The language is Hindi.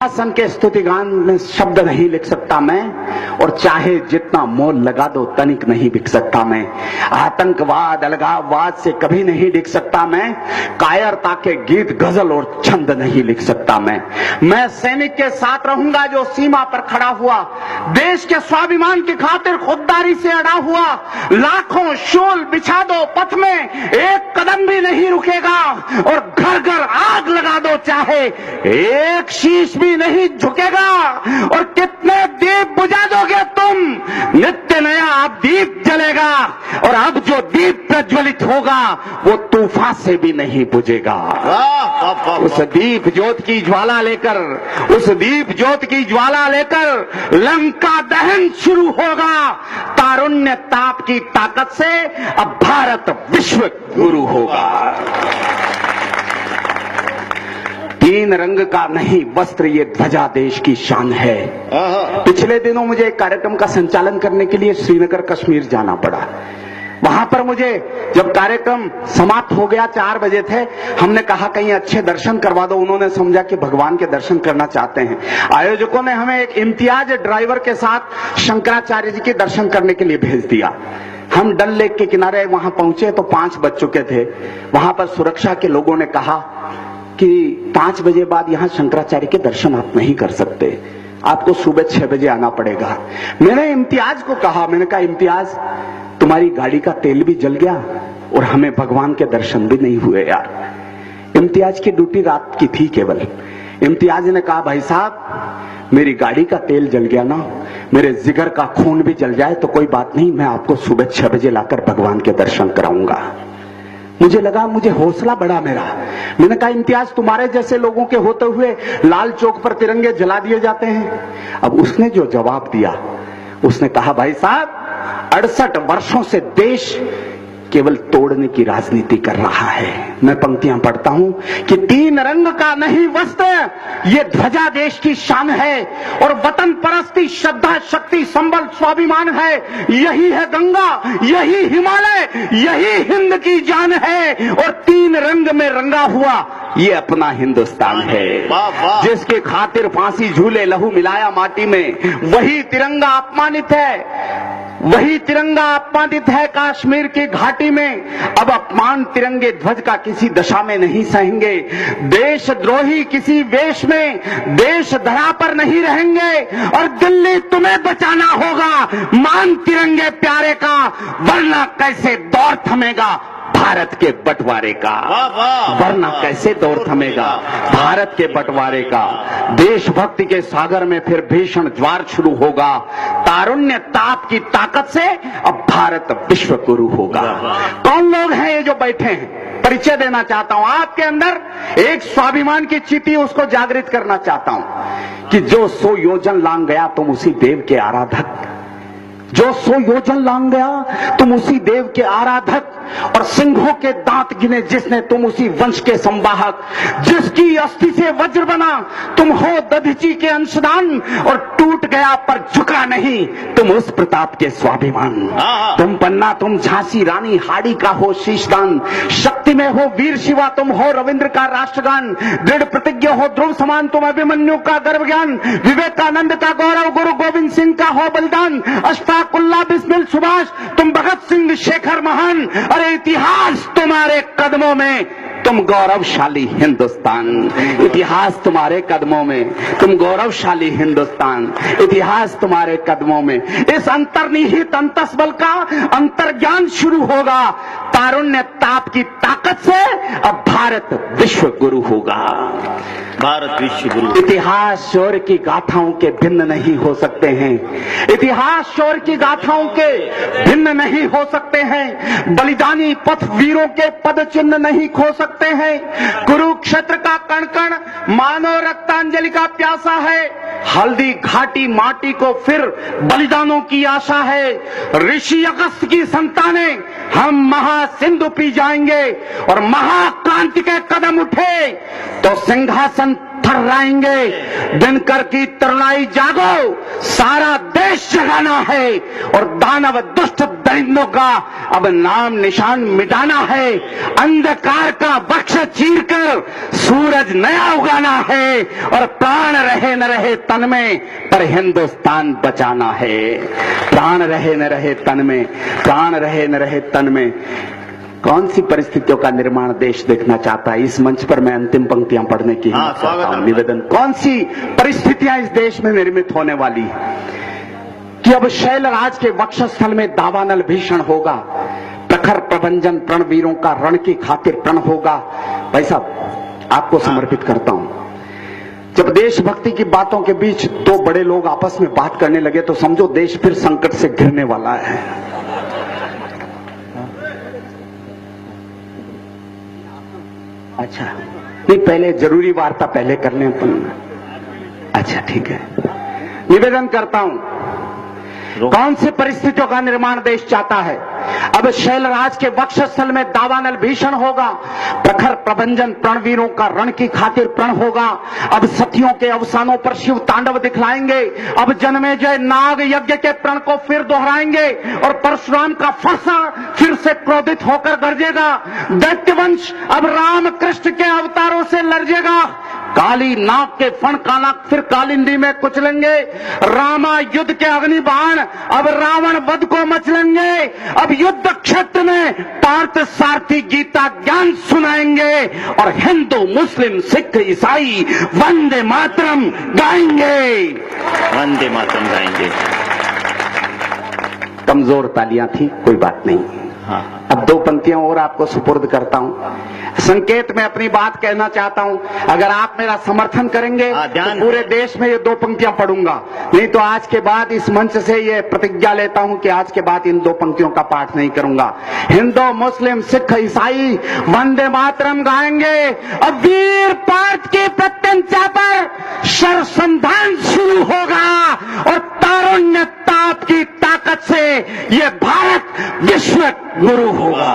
शासन के स्तुति गान में शब्द नहीं लिख सकता मैं, और चाहे जितना मोल लगा दो तनिक नहीं बिक सकता मैं। आतंकवाद अलगाववाद से कभी नहीं लिख सकता मैं, कायरता के गीत गजल और छंद नहीं लिख सकता मैं सैनिक के साथ रहूंगा जो सीमा पर खड़ा हुआ, देश के स्वाभिमान की खातिर खुददारी से अड़ा हुआ। लाखों शूल बिछा दो पथ में, एक कदम भी नहीं रुकेगा, और घर घर आग लगा दो चाहे एक शीश भी नहीं झुकेगा। और कितने दीप बुझा दोगे तुम, नित्य नया अब दीप जलेगा, और अब जो दीप प्रज्वलित होगा वो तूफान से भी नहीं बुझेगा। उस दीप ज्योत की ज्वाला लेकर, उस दीप ज्योत की ज्वाला लेकर लंका दहन शुरू होगा। तारुण्य ताप की ताकत से अब भारत विश्व गुरु होगा। तीन रंग का नहीं वस्त्र ये ध्वजा देश की शान है। पिछले दिनों मुझे एक कार्यक्रम का संचालन करने के लिए श्रीनगर कश्मीर जाना पड़ा। वहां पर मुझे जब कार्यक्रम समाप्त हो गया, 4 बजे थे, हमने कहा कहीं अच्छे दर्शन करवा दो। उन्होंने समझा कि भगवान के दर्शन करना चाहते हैं। आयोजकों ने हमें एक इम्तियाज ड्राइवर के साथ शंकराचार्य जी के दर्शन करने के लिए भेज दिया। हम डल लेक के किनारे वहां पहुंचे तो 5 बज चुके थे। वहां पर सुरक्षा के लोगों ने कहा कि 5 बजे बाद यहां शंकराचार्य के दर्शन आप नहीं कर सकते, आपको सुबह 6 बजे आना पड़ेगा। मैंने इम्तियाज को कहा, मैंने कहा इम्तियाज तुम्हारी गाड़ी का तेल भी जल गया और हमें भगवान के दर्शन भी नहीं हुए यार। इम्तियाज की ड्यूटी रात की थी केवल। इम्तियाज ने कहा भाई साहब मेरी गाड़ी का तेल जल गया ना, मेरे जिगर का खून भी जल जाए तो कोई बात नहीं, मैं आपको सुबह 6 बजे लाकर भगवान के दर्शन कराऊंगा। मुझे लगा, मुझे हौसला बढ़ा मेरा। मैंने कहा इम्तियाज तुम्हारे जैसे लोगों के होते हुए लाल चौक पर तिरंगे जला दिए जाते हैं। अब उसने जो जवाब दिया, उसने कहा भाई साहब 68 वर्षों से देश केवल तोड़ने की राजनीति कर रहा है। मैं पंक्तियां पढ़ता हूं कि तीन रंग का नहीं वस्त्र ये ध्वजा देश की शान है, और वतन परस्ती श्रद्धा शक्ति संबल स्वाभिमान है। यही है गंगा, यही हिमालय, यही हिंद की जान है, और तीन रंग में रंगा हुआ ये अपना हिंदुस्तान है। जिसके खातिर फांसी झूले लहू मिलाया माटी में, वही तिरंगा अपमानित है, वही तिरंगा अपमानित है काश्मीर की घाटी में। अब अपमान तिरंगे ध्वज का किसी दशा में नहीं सहेंगे। देशद्रोही किसी वेश में देश धरा पर नहीं रहेंगे, और दिल्ली तुम्हें बचाना होगा मान तिरंगे प्यारे का, वरना कैसे दौर थमेगा भारत के बंटवारे का। वरना कैसे दौर थमेगा भारत के बंटवारे का। देशभक्ति के सागर में फिर भीषण ज्वार शुरू होगा। तारुण्य ताप की ताकत से अब भारत विश्व गुरु होगा। कौन लोग हैं ये जो बैठे हैं, परिचय देना चाहता हूं। आपके अंदर एक स्वाभिमान की चिति, उसको जागृत करना चाहता हूं कि जो 100 योजन लांग गया तुम उसी देव के आराधक, जो 100 योजन लांग गया तुम उसी देव के आराधक, और सिंहों के दांत गिने जिसने तुम उसी वंश के संवाहक, जिसकी अस्थि से वज्र बना तुम हो दधीची के अंशदान, और टूट गया पर झुका नहीं तुम उस प्रताप के स्वाभिमान। तुम पन्ना तुम झांसी रानी हाड़ी का हो शीशदान, शक्ति में हो वीर शिवा तुम हो रविंद्र का राष्ट्रगान, दृढ़ प्रतिज्ञ हो ध्रुव समान तुम अभिमन्यु का गर्व ज्ञान, विवेकानंद का गौरव गुरु गोविंद सिंह का हो बलिदान, अशफाकुल्लाह बिस्मिल सुभाष तुम भगत सिंह शेखर महान। अरे इतिहास तुम्हारे कदमों में, तुम गौरवशाली हिंदुस्तान। इतिहास तुम्हारे कदमों में, तुम गौरवशाली हिंदुस्तान। इतिहास तुम्हारे कदमों में। इस अंतर्निहित अंतस्बल का अंतर्ज्ञान शुरू होगा। तारुण्य ताप की ताकत से अब भारत विश्व गुरु होगा। भारत विश्व गुरु। इतिहास शौर्य की गाथाओं के भिन्न नहीं हो सकते हैं। इतिहास शौर्य की गाथाओं के भिन्न नहीं हो सकते हैं। बलिदानी पथ वीरों के पद चिन्ह नहीं खो सकते हैं। कुरुक्षेत्र का कण कण मानव रक्तांजलि का प्यासा है। हल्दी घाटी माटी को फिर बलिदानों की आशा है। ऋषि अगस्त की संतानें हम महासिंधु पी जाएंगे, और महाक्रांति के कदम उठे तो सिंहासन थर्राएंगे। दिनकर की तरुणाई जागो, सारा देश जगाना है और दानव दुष्ट दरिंदों का अब नाम निशान मिटाना है। अंधकार का वक्ष चीरकर सूरज नया उगाना है और प्राण रहे न रहे तन में पर हिंदुस्तान बचाना है। प्राण रहे न रहे तन में, प्राण रहे न रहे तन में। कौन सी परिस्थितियों का निर्माण देश देखना चाहता है? इस मंच पर मैं अंतिम पंक्तियां पढ़ने की निवेदन। कौन सी परिस्थितियां इस देश में निर्मित होने वाली है कि अब शैलराज के वक्षस्थल में दावानल भीषण होगा, प्रखर प्रभंजन प्रणवीरों का रण की खातिर प्रण होगा। भाई साहब, आपको समर्पित करता हूं। जब देशभक्ति की बातों के बीच दो बड़े लोग आपस में बात करने लगे तो समझो देश फिर संकट से घिरने वाला है। अच्छा नहीं, पहले जरूरी वार्ता पहले करने अपन। अच्छा ठीक है, निवेदन करता हूं। कौन सी परिस्थितियों का निर्माण देश चाहता है? अब शैलराज के वक्षस्थल में दावानल भीषण होगा, प्रखर प्रभंजन प्रणवीरों का रण की खातिर प्रण होगा। अब सतियों के अवसानों पर शिव तांडव दिखलाएंगे। अब जन्मेजय नाग यज्ञ के प्रण को फिर दोहराएंगे और परशुराम का फरसा फिर से क्रोधित होकर गरजेगा। दैत्यवंश अब राम कृष्ण के अवतारों से लरजेगा। काली नाग के फण काला फिर कालिंदी में कुचलेंगे। रामा युद्ध के अग्निबाण अब रावण वध को मचलेंगे। अब युद्ध क्षेत्र में पार्थ सारथी गीता ज्ञान सुनाएंगे और हिंदू मुस्लिम सिख ईसाई वंदे मातरम गाएंगे। वंदे मातरम गाएंगे। कमजोर तालियां थी, कोई बात नहीं। हाँ। अब दो पंक्तियां और आपको सुपुर्द करता हूं। संकेत में अपनी बात कहना चाहता हूं, अगर आप मेरा समर्थन करेंगे तो पूरे देश में ये दो पंक्तियां पढ़ूंगा, नहीं तो आज के बाद इस मंच से ये प्रतिज्ञा लेता हूं कि आज के बाद इन दो पंक्तियों का पाठ नहीं करूंगा। हिंदू मुस्लिम सिख ईसाई वंदे मातरम गाएंगे। अब वीर पार्थ की प्रत्यंचा पर शरसंधान शुरू होगा और तारुण्य ताप की ताकत से ये भारत विश्व गुरु होगा।